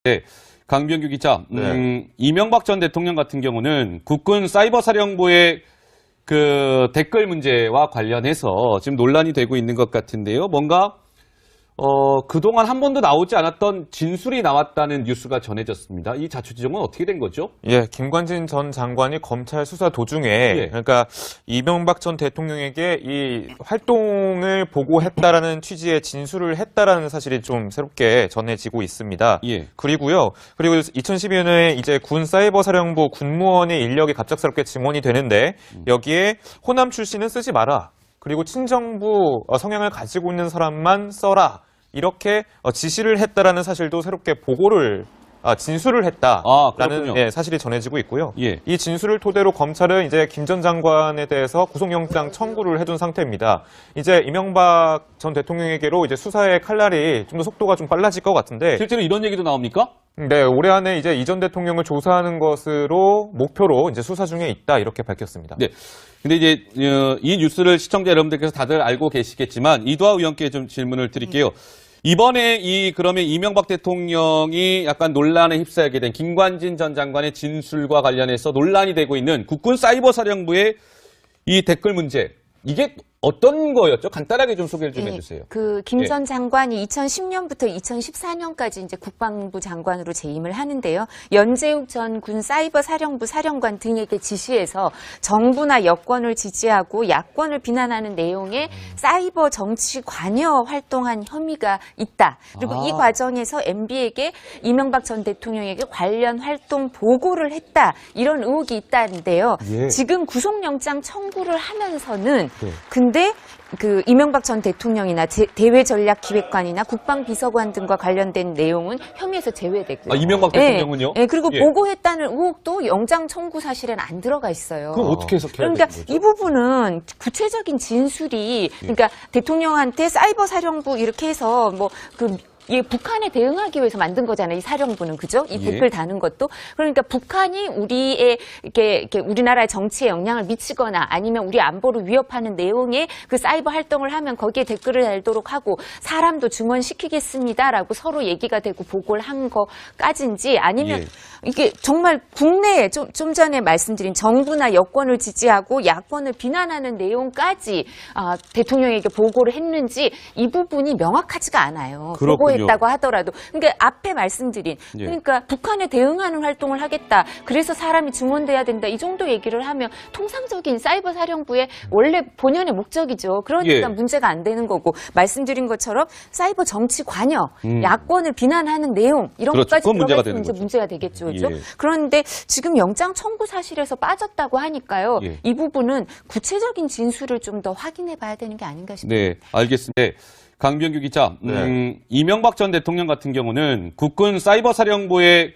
네, 강병규 기자, 이명박 전 대통령 같은 경우는 국군 사이버사령부의 그 댓글 문제와 관련해서 지금 논란이 되고 있는 것 같은데요. 뭔가 그동안 한 번도 나오지 않았던 진술이 나왔다는 뉴스가 전해졌습니다. 이 자초지종은 어떻게 된 거죠? 예, 김관진 전 장관이 검찰 수사 도중에 그러니까 이명박 전 대통령에게 이 활동을 보고했다라는 취지의 진술을 했다라는 사실이 좀 새롭게 전해지고 있습니다. 그리고 2012년에 이제 군 사이버사령부 군무원의 인력이 갑작스럽게 증원이 되는데 여기에 호남 출신은 쓰지 마라. 그리고 친정부 성향을 가지고 있는 사람만 써라. 이렇게 지시를 했다라는 사실도 새롭게 진술을 했다라는 사실이 전해지고 있고요. 이 진술을 토대로 검찰은 이제 김 전 장관에 대해서 구속영장 청구를 해둔 상태입니다. 이제 이명박 전 대통령에게로 이제 수사의 칼날이 좀 더 속도가 좀 빨라질 것 같은데 실제로 이런 얘기도 나옵니까? 네, 올해 안에 이제 이 전 대통령을 조사하는 것으로 목표로 이제 수사 중에 있다 이렇게 밝혔습니다. 네. 근데 이제 이 뉴스를 시청자 여러분들께서 다들 알고 계시겠지만 이두하 의원께 좀 질문을 드릴게요. 이번에 그러면 이명박 대통령이 약간 논란에 휩싸이게 된 김관진 전 장관의 진술과 관련해서 논란이 되고 있는 국군 사이버사령부의 이 댓글 문제, 이게 어떤 거였죠? 간단하게 좀 소개를 좀 해주세요. 김 전 장관이 2010년부터 2014년까지 이제 국방부 장관으로 재임을 하는데요. 연재욱 전 군 사이버사령부 사령관 등에게 지시해서 정부나 여권을 지지하고 야권을 비난하는 내용의 사이버 정치 관여 활동한 혐의가 있다. 그리고 이 과정에서 MB에게 이명박 전 대통령에게 관련 활동 보고를 했다. 이런 의혹이 있다는데요. 지금 구속영장 청구를 하면서는 근데 이명박 전 대통령이나 대외전략기획관이나 국방비서관 등과 관련된 내용은 혐의에서 제외됐고요. 이명박 대통령은요? 네, 그리고 보고했다는 의혹도 영장 청구 사실에는 안 들어가 있어요. 그럼 어떻게 해석해야 되는 그러니까 거죠? 이 부분은 구체적인 진술이 그러니까 대통령한테 사이버사령부 이렇게 해서 북한에 대응하기 위해서 만든 거잖아요. 이 사령부는, 그죠? 이 댓글 다는 것도. 그러니까 북한이 이렇게 우리나라의 정치에 영향을 미치거나 아니면 우리 안보를 위협하는 내용의 그 사이버 활동을 하면 거기에 댓글을 달도록 하고 사람도 증언시키겠습니다라고 서로 얘기가 되고 보고를 한 거까지인지 아니면 이게 정말 국내에 좀 전에 말씀드린 정부나 여권을 지지하고 야권을 비난하는 내용까지 대통령에게 보고를 했는지 이 부분이 명확하지가 않아요. 보고했다고 하더라도. 그러니까 앞에 말씀드린 그러니까 북한에 대응하는 활동을 하겠다. 그래서 사람이 증언돼야 된다. 이 정도 얘기를 하면 통상적인 사이버 사령부의 원래 본연의 목적이죠. 그러니까 문제가 안 되는 거고 말씀드린 것처럼 사이버 정치 관여, 야권을 비난하는 내용 이런 것까지 들어가 있으면 이제 문제가 되겠죠. 그렇죠? 그런데 지금 영장 청구 사실에서 빠졌다고 하니까요. 이 부분은 구체적인 진술을 좀 더 확인해 봐야 되는 게 아닌가 싶습니다. 네, 알겠습니다. 강병규 기자, 이명박 전 대통령 같은 경우는 국군 사이버사령부의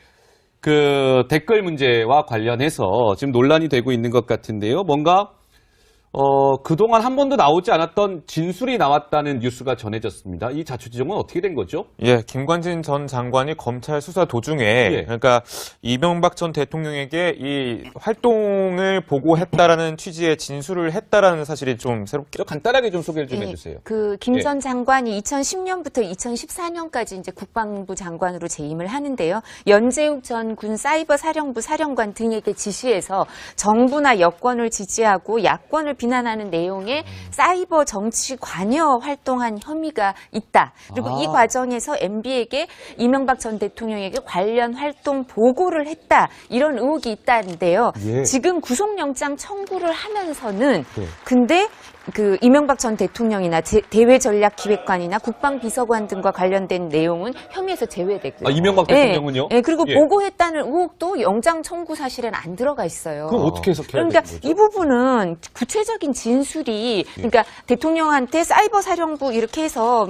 그 댓글 문제와 관련해서 지금 논란이 되고 있는 것 같은데요. 뭔가 그동안 한 번도 나오지 않았던 진술이 나왔다는 뉴스가 전해졌습니다. 이 자초지종은 어떻게 된 거죠? 예, 김관진 전 장관이 검찰 수사 도중에 그러니까 이명박 전 대통령에게 이 활동을 보고했다라는 취지의 진술을 했다라는 사실이 좀 새롭게 간단하게 좀 소개를 좀 해주세요. 김 전 장관이 2010년부터 2014년까지 이제 국방부 장관으로 재임을 하는데요. 연재욱 전 군 사이버사령부 사령관 등에게 지시해서 정부나 여권을 지지하고 야권을 비난하는 내용의 사이버 정치 관여 활동한 혐의가 있다. 그리고 이 과정에서 MB에게 이명박 전 대통령에게 관련 활동 보고를 했다. 이런 의혹이 있다는데요. 지금 구속영장 청구를 하면서는 근데 이명박 전 대통령이나 대외전략기획관이나 국방비서관 등과 관련된 내용은 혐의에서 제외됐고요. 이명박 대통령은요? 그리고 보고했다는 의혹도 영장 청구 사실에는 안 들어가 있어요. 그럼 어떻게 해석해야 되는 그러니까 거죠? 이 부분은 구체적인 진술이 그러니까 대통령한테 사이버사령부 이렇게 해서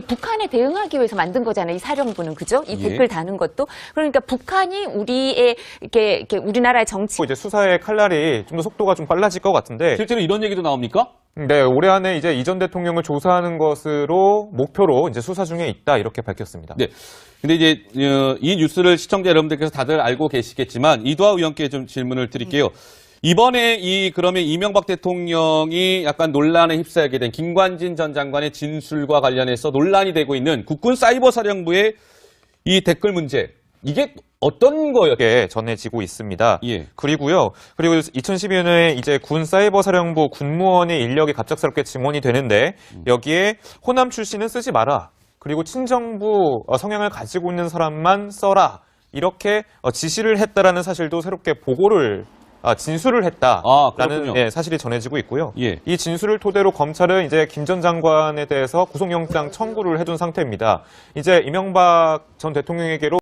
북한에 대응하기 위해서 만든 거잖아요. 이 사령부는, 그죠? 이 댓글 다는 것도. 그러니까 북한이 이렇게 우리나라의 정치. 이제 수사의 칼날이 좀 더 속도가 좀 빨라질 것 같은데. 실제로 이런 얘기도 나옵니까? 네, 올해 안에 이제 이 전 대통령을 조사하는 것으로 목표로 이제 수사 중에 있다 이렇게 밝혔습니다. 네. 근데 이제 이 뉴스를 시청자 여러분들께서 다들 알고 계시겠지만 이두하 의원께 좀 질문을 드릴게요. 이번에 그러면 이명박 대통령이 약간 논란에 휩싸이게 된 김관진 전 장관의 진술과 관련해서 논란이 되고 있는 국군 사이버사령부의 이 댓글 문제 이게 어떤 거였죠? 게 전해지고 있습니다. 예. 그리고 2012년에 이제 군 사이버사령부 군무원의 인력이 갑작스럽게 증원이 되는데 여기에 호남 출신은 쓰지 마라. 그리고 친정부 성향을 가지고 있는 사람만 써라. 이렇게 지시를 했다라는 사실도 새롭게 진술을 했다라는 그렇군요. 사실이 전해지고 있고요. 예. 이 진술을 토대로 검찰은 이제 김 전 장관에 대해서 구속영장 청구를 해둔 상태입니다. 이제 이명박 전 대통령에게로